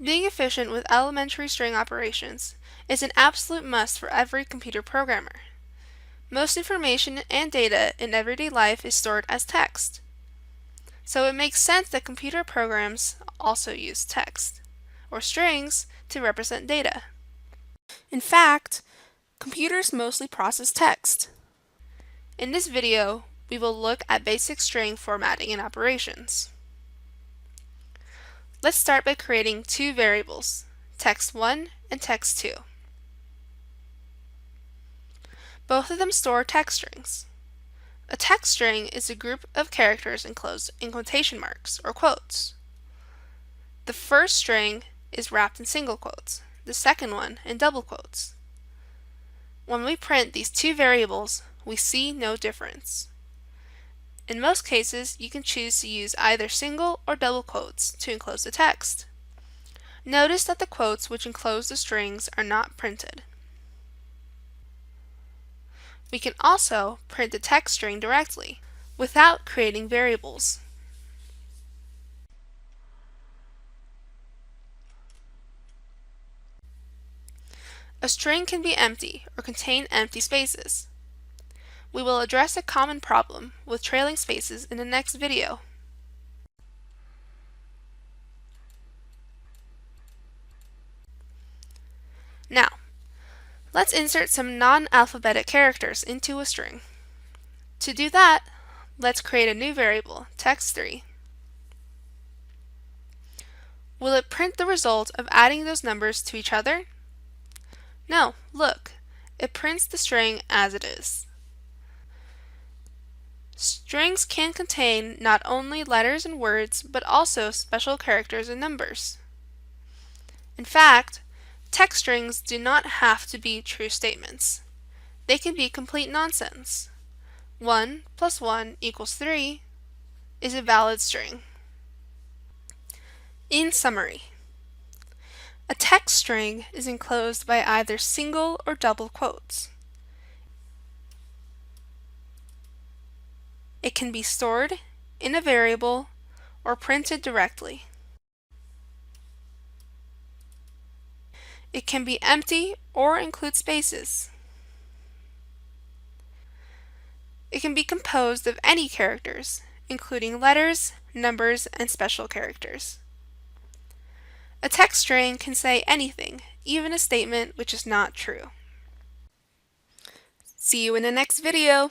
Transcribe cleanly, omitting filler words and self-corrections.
Being efficient with elementary string operations is an absolute must for every computer programmer. Most information and data in everyday life is stored as text, so it makes sense that computer programs also use text, or strings, to represent data. In fact, computers mostly process text. In this video, we will look at basic string formatting and operations. Let's start by creating two variables, text1 and text2. Both of them store text strings. A text string is a group of characters enclosed in quotation marks, or quotes. The first string is wrapped in single quotes, the second one in double quotes. When we print these two variables, we see no difference. In most cases, you can choose to use either single or double quotes to enclose the text. Notice that the quotes which enclose the strings are not printed. We can also print the text string directly, without creating variables. A string can be empty or contain empty spaces. We will address a common problem with trailing spaces in the next video. Now, let's insert some non-alphabetic characters into a string. To do that, let's create a new variable, text3. Will it print the result of adding those numbers to each other? No, look, it prints the string as it is. Strings can contain not only letters and words, but also special characters and numbers. In fact, text strings do not have to be true statements. They can be complete nonsense. 1 plus 1 equals 3 is a valid string. In summary, a text string is enclosed by either single or double quotes. It can be stored in a variable or printed directly. It can be empty or include spaces. It can be composed of any characters, including letters, numbers, and special characters. A text string can say anything, even a statement which is not true. See you in the next video!